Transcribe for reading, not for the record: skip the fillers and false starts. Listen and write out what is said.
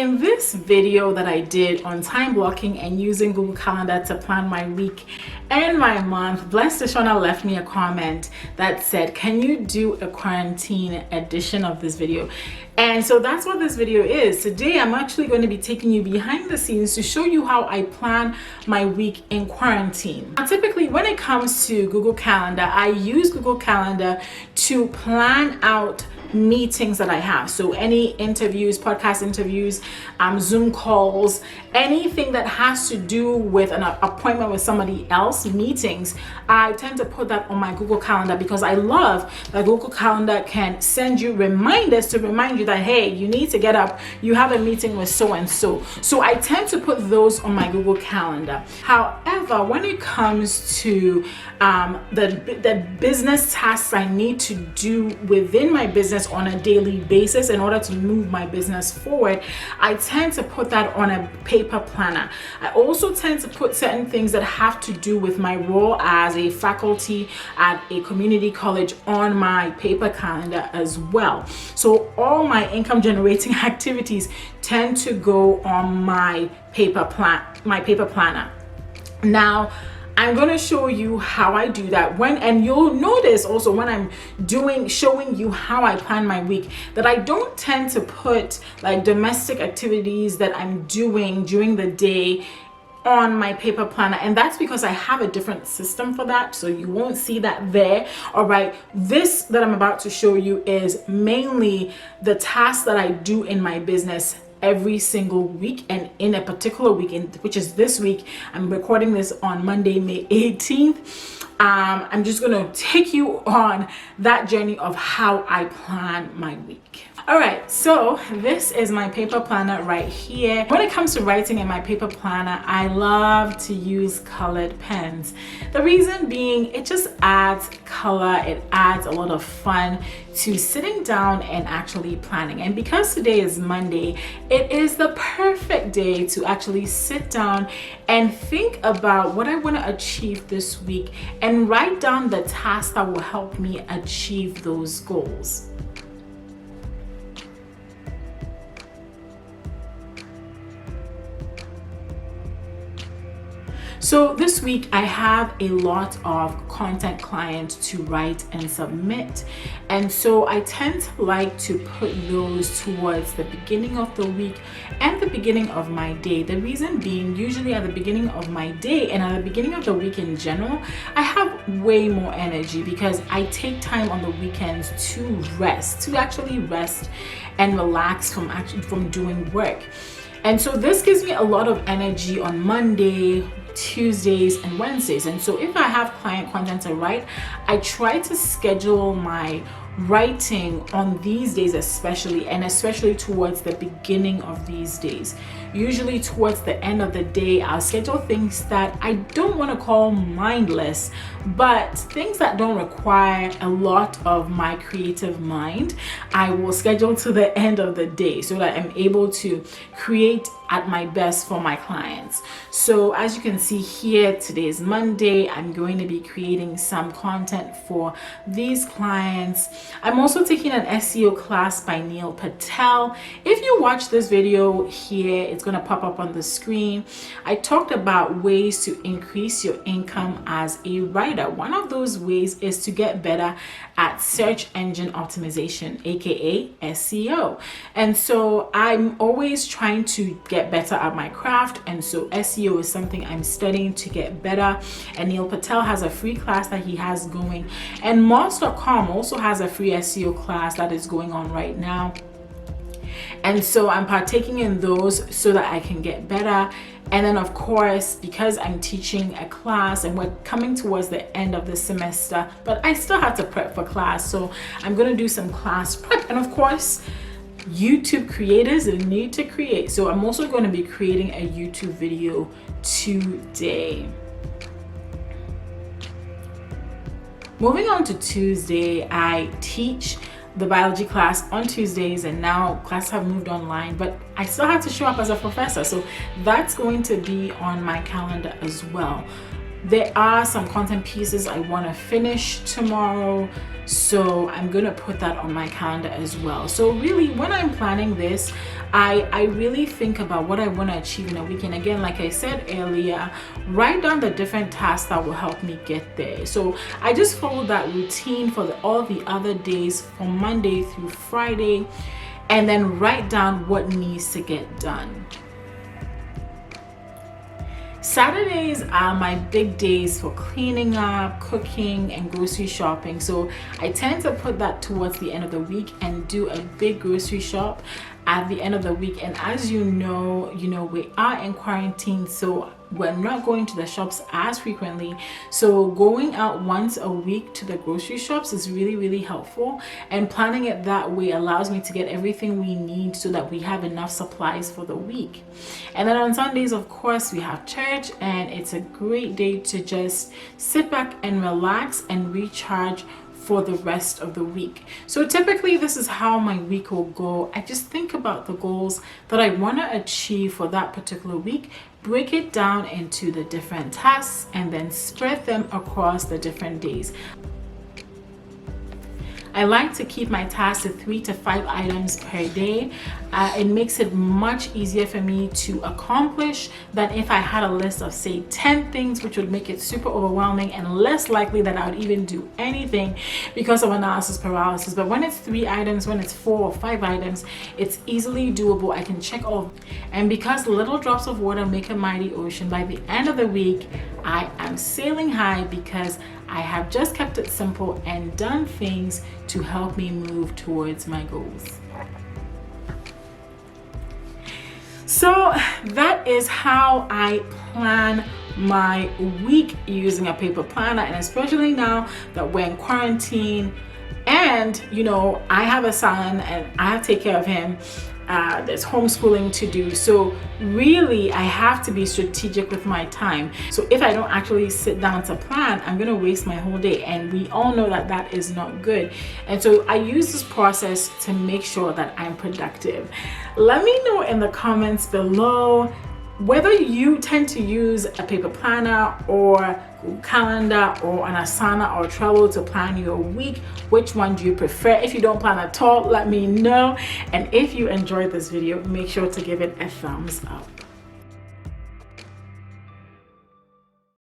In this video that I did on time blocking and using Google Calendar to plan my week and my month, Blessed Shona left me a comment that said, can you do a quarantine edition of this video? And so that's what this video is. Today, I'm actually going to be taking you behind the scenes to show you how I plan my week in quarantine. Now, typically, when it comes to Google Calendar, I use Google Calendar to plan out meetings that I have. So any interviews, podcast interviews, Zoom calls, anything that has to do with an appointment with somebody else, meetings, I tend to put that on my Google Calendar because I love that Google Calendar can send you reminders to remind you that, hey, you need to get up, you have a meeting with so-and-so. So I tend to put those on my Google Calendar. However, when it comes to the business tasks I need to do within my business on a daily basis in order to move my business forward, I tend to put that on a paper planner. I also tend to put certain things that have to do with my role as a faculty at a community college on my paper calendar as well. So all my income generating activities tend to go on my paper planner. Now, I'm going to show you how I do that and you'll notice also when I'm showing you how I plan my week that I don't tend to put like domestic activities that I'm doing during the day on my paper planner, and that's because I have a different system for that, so you won't see that there. All right, this that I'm about to show you is mainly the tasks that I do in my business every single week, and in a particular week, which is this week. I'm recording this on Monday, May 18th. I'm just gonna take you on that journey of how I plan my week. All right, so this is my paper planner right here. When it comes to writing in my paper planner, I love to use colored pens. The reason being, it just adds color, it adds a lot of fun to sitting down and actually planning. And because today is Monday, it is the perfect day to actually sit down and think about what I want to achieve this week and write down the tasks that will help me achieve those goals. So this week I have a lot of content clients to write and submit, and so I tend to like to put those towards the beginning of the week and the beginning of my day. The reason being, usually at the beginning of my day and at the beginning of the week in general, I have way more energy because I take time on the weekends to actually rest and relax from doing work. And so this gives me a lot of energy on Monday, Tuesdays, and Wednesdays. And so if I have client content to write, I try to schedule my writing on these days especially towards the beginning of these days. Usually towards the end of the day, I'll schedule things that I don't want to call mindless, but things that don't require a lot of my creative mind. I will schedule to the end of the day so that I'm able to create at my best for my clients. So as you can see here, today is Monday. I'm going to be creating some content for these clients. I'm also taking an SEO class by Neil Patel. If you watch this video here, it's going to pop up on the screen. I talked about ways to increase your income as a writer. One of those ways is to get better at search engine optimization, aka SEO. And so I'm always trying to get better at my craft, and so SEO is something I'm studying to get better. And Neil Patel has a free class that he has going, and Moz.com also has a free SEO class that is going on right now. And so I'm partaking in those so that I can get better. And then of course, because I'm teaching a class and we're coming towards the end of the semester, but I still have to prep for class, so I'm going to do some class prep. And of course, YouTube creators need to create, so I'm also going to be creating a YouTube video today. Moving on to Tuesday, I teach the biology class on Tuesdays, and now classes have moved online, but I still have to show up as a professor, so that's going to be on my calendar as well. There are some content pieces I want to finish tomorrow. So I'm gonna put that on my calendar as well. So really, when I'm planning this, I really think about what I want to achieve in a week. And again, like I said earlier, write down the different tasks that will help me get there. So I just follow that routine for all the other days from Monday through Friday, and then write down what needs to get done. Saturdays are my big days for cleaning up, cooking, and grocery shopping. So I tend to put that towards the end of the week and do a big grocery shop at the end of the week. And as you know, we are in quarantine, so we're not going to the shops as frequently. So going out once a week to the grocery shops is really, really helpful. And planning it that way allows me to get everything we need so that we have enough supplies for the week. And then on Sundays, of course, we have church, and it's a great day to just sit back and relax and recharge for the rest of the week. So typically this is how my week will go. I just think about the goals that I want to achieve for that particular week, break it down into the different tasks, and then spread them across the different days. I like to keep my tasks to 3 to 5 items per day. It makes it much easier for me to accomplish than if I had a list of, say, 10 things, which would make it super overwhelming and less likely that I would even do anything because of analysis paralysis. But when it's 3 items, when it's 4 or 5 items, it's easily doable. I can check off. And because little drops of water make a mighty ocean, by the end of the week, I am sailing high because I have just kept it simple and done things to help me move towards my goals. So that is how I plan my week using a paper planner, and especially now that we're in quarantine and I have a son and I have to take care of him. There's homeschooling to do, so really I have to be strategic with my time. So if I don't actually sit down to plan, I'm gonna waste my whole day, and we all know that that is not good. And so I use this process to make sure that I'm productive. Let me know in the comments below whether you tend to use a paper planner or calendar or an Asana or Trello to plan your week. Which one do you prefer? If you don't plan at all, let me know. And if you enjoyed this video, make sure to give it a thumbs up.